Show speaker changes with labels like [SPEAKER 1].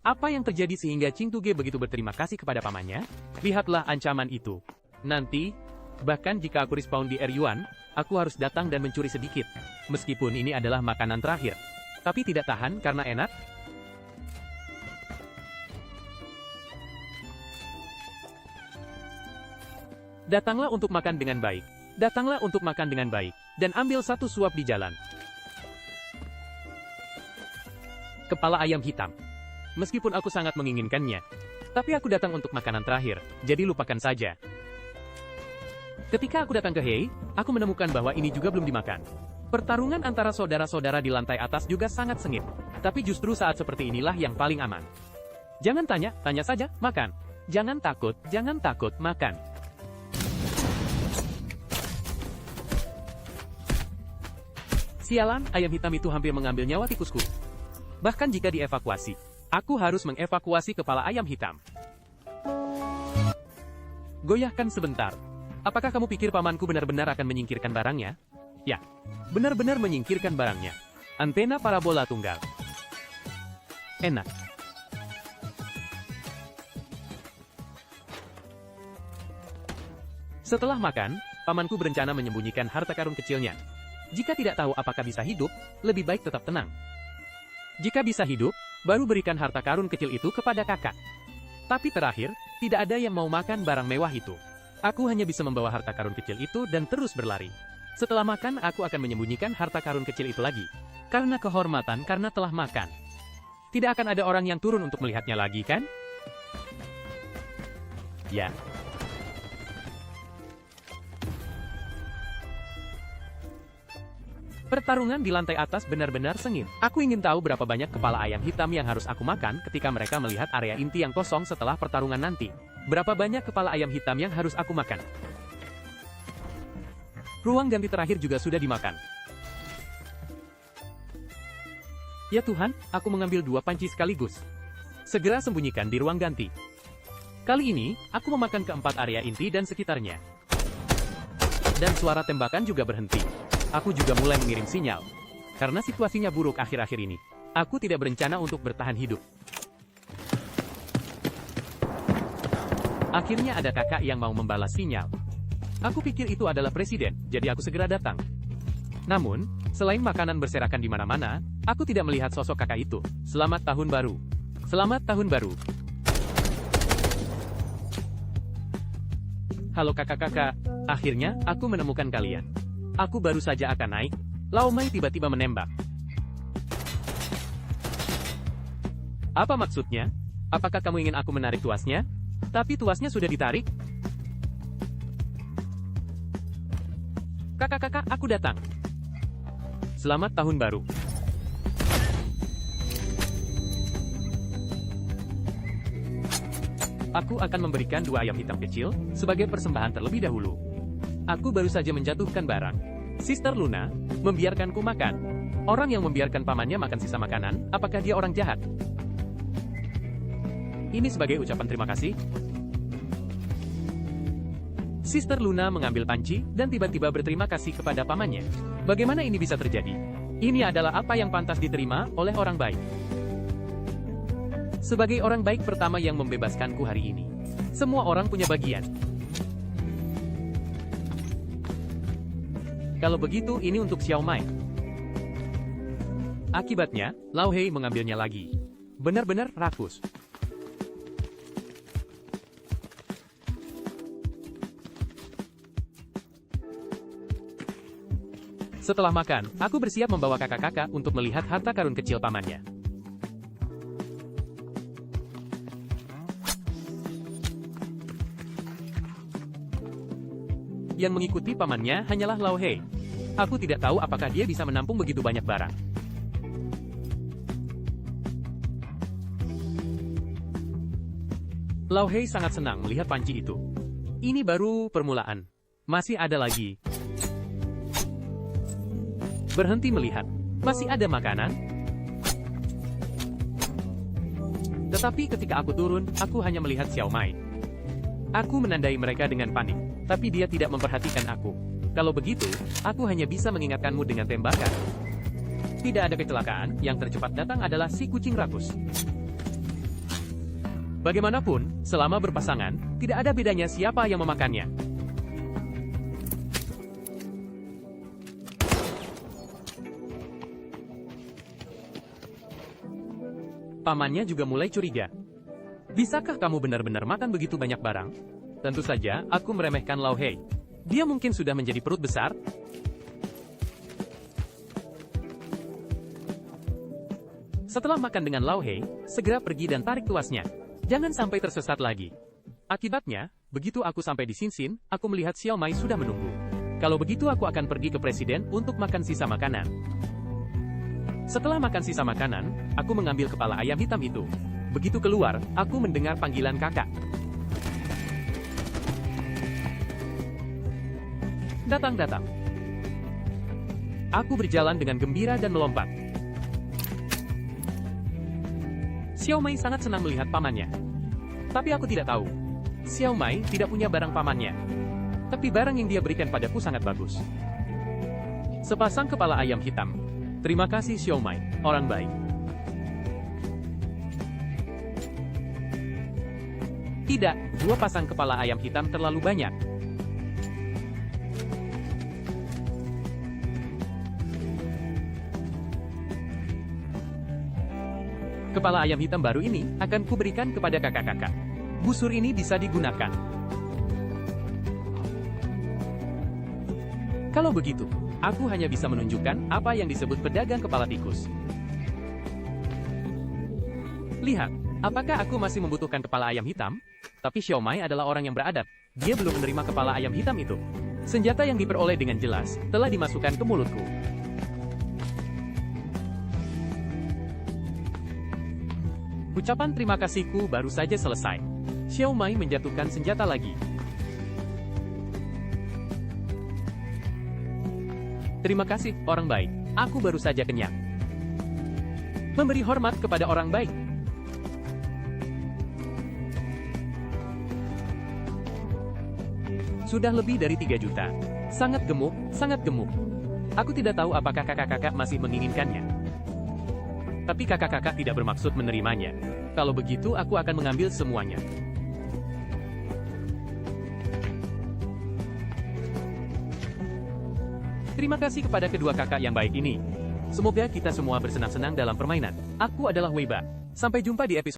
[SPEAKER 1] Apa yang terjadi sehingga Qing Tuge begitu berterima kasih kepada pamannya? Lihatlah ancaman itu. Nanti, bahkan jika aku respawn di Eryuan, aku harus datang dan mencuri sedikit. Meskipun ini adalah makanan terakhir. Tapi tidak tahan karena enak. Datanglah untuk makan dengan baik. Datanglah untuk makan dengan baik. Dan ambil satu suap di jalan. Kepala ayam hitam. Meskipun aku sangat menginginkannya. Tapi aku datang untuk makanan terakhir, jadi lupakan saja. Ketika aku datang ke Hei, aku menemukan bahwa ini juga belum dimakan. Pertarungan antara saudara-saudara di lantai atas juga sangat sengit. Tapi justru saat seperti inilah yang paling aman. Jangan tanya, tanya saja, makan. Jangan takut, makan. Sialan, ayam hitam itu hampir mengambil nyawa tikusku. Bahkan jika dievakuasi, aku harus mengevakuasi kepala ayam hitam. Goyahkan sebentar. Apakah kamu pikir pamanku benar-benar akan menyingkirkan barangnya? Ya, benar-benar menyingkirkan barangnya. Antena parabola tunggal. Enak. Setelah makan, pamanku berencana menyembunyikan harta karun kecilnya. Jika tidak tahu apakah bisa hidup, lebih baik tetap tenang. Jika bisa hidup, baru berikan harta karun kecil itu kepada kakak. Tapi terakhir, tidak ada yang mau makan barang mewah itu. Aku hanya bisa membawa harta karun kecil itu dan terus berlari. Setelah makan, aku akan menyembunyikan harta karun kecil itu lagi. Karena kehormatan, karena telah makan. Tidak akan ada orang yang turun untuk melihatnya lagi, kan? Ya. Pertarungan di lantai atas benar-benar sengit. Aku ingin tahu berapa banyak kepala ayam hitam yang harus aku makan ketika mereka melihat area inti yang kosong setelah pertarungan nanti. Berapa banyak kepala ayam hitam yang harus aku makan? Ruang ganti terakhir juga sudah dimakan. Ya Tuhan, aku mengambil 2 panci sekaligus. Segera sembunyikan di ruang ganti. Kali ini, aku memakan keempat area inti dan sekitarnya. Dan suara tembakan juga berhenti. Aku juga mulai mengirim sinyal. Karena situasinya buruk akhir-akhir ini. Aku tidak berencana untuk bertahan hidup. Akhirnya ada kakak yang mau membalas sinyal. Aku pikir itu adalah presiden, jadi aku segera datang. Namun, selain makanan berserakan di mana-mana, aku tidak melihat sosok kakak itu. Selamat tahun baru. Selamat tahun baru. Halo kakak-kakak, akhirnya aku menemukan kalian. Aku baru saja akan naik. Lao Mai tiba-tiba menembak. Apa maksudnya? Apakah kamu ingin aku menarik tuasnya? Tapi tuasnya sudah ditarik. Kakak-kakak, aku datang. Selamat tahun baru. Aku akan memberikan 2 ayam hitam kecil sebagai persembahan terlebih dahulu. Aku baru saja menjatuhkan barang. Sister Luna, membiarkanku makan. Orang yang membiarkan pamannya makan sisa makanan, apakah dia orang jahat? Ini sebagai ucapan terima kasih. Sister Luna mengambil panci dan tiba-tiba berterima kasih kepada pamannya. Bagaimana ini bisa terjadi? Ini adalah apa yang pantas diterima oleh orang baik. Sebagai orang baik pertama yang membebaskanku hari ini. Semua orang punya bagian. Kalau begitu, ini untuk Xiao Mai. Akibatnya, Lao Hei mengambilnya lagi. Benar-benar rakus. Setelah makan, aku bersiap membawa kakak-kakak untuk melihat harta karun kecil pamannya. Yang mengikuti pamannya hanyalah Lao Hei. Aku tidak tahu apakah dia bisa menampung begitu banyak barang. Lao Hei sangat senang melihat panci itu. Ini baru permulaan. Masih ada lagi. Berhenti melihat. Masih ada makanan. Tetapi ketika aku turun, aku hanya melihat Xiao Mai. Aku menandai mereka dengan panik. Tapi dia tidak memperhatikan aku. Kalau begitu, aku hanya bisa mengingatkanmu dengan tembakan. Tidak ada kecelakaan, yang tercepat datang adalah si kucing rakus. Bagaimanapun, selama berpasangan, tidak ada bedanya siapa yang memakannya. Pamannya juga mulai curiga. Bisakah kamu benar-benar makan begitu banyak barang? Tentu saja, aku meremehkan Lao Hei. Dia mungkin sudah menjadi perut besar. Setelah makan dengan Lao Hei, segera pergi dan tarik tuasnya. Jangan sampai tersesat lagi. Akibatnya, begitu aku sampai di Xinxin, aku melihat Xiao Mai sudah menunggu. Kalau begitu aku akan pergi ke presiden untuk makan sisa makanan. Setelah makan sisa makanan, aku mengambil kepala ayam hitam itu. Begitu keluar, aku mendengar panggilan kakak. Datang. Aku berjalan dengan gembira dan melompat. Xiao Mai sangat senang melihat pamannya. Tapi aku tidak tahu. Xiao Mai tidak punya barang pamannya. Tapi barang yang dia berikan padaku sangat bagus. Sepasang kepala ayam hitam. Terima kasih Xiao Mai, orang baik. Tidak, 2 pasang kepala ayam hitam terlalu banyak. Kepala ayam hitam baru ini akan kuberikan kepada kakak-kakak. Busur ini bisa digunakan. Kalau begitu, aku hanya bisa menunjukkan apa yang disebut pedagang kepala tikus. Lihat, apakah aku masih membutuhkan kepala ayam hitam? Tapi Xiao Mai adalah orang yang beradab. Dia belum menerima kepala ayam hitam itu. Senjata yang diperoleh dengan jelas telah dimasukkan ke mulutku. Ucapan terima kasihku baru saja selesai. Xiao Mai menjatuhkan senjata lagi. Terima kasih, orang baik. Aku baru saja kenyang. Memberi hormat kepada orang baik. Sudah lebih dari 3 juta. Sangat gemuk, sangat gemuk. Aku tidak tahu apakah kakak-kakak masih menginginkannya. Tapi kakak-kakak tidak bermaksud menerimanya. Kalau begitu aku akan mengambil semuanya. Terima kasih kepada kedua kakak yang baik ini. Semoga kita semua bersenang-senang dalam permainan. Aku adalah Weiba. Sampai jumpa di episode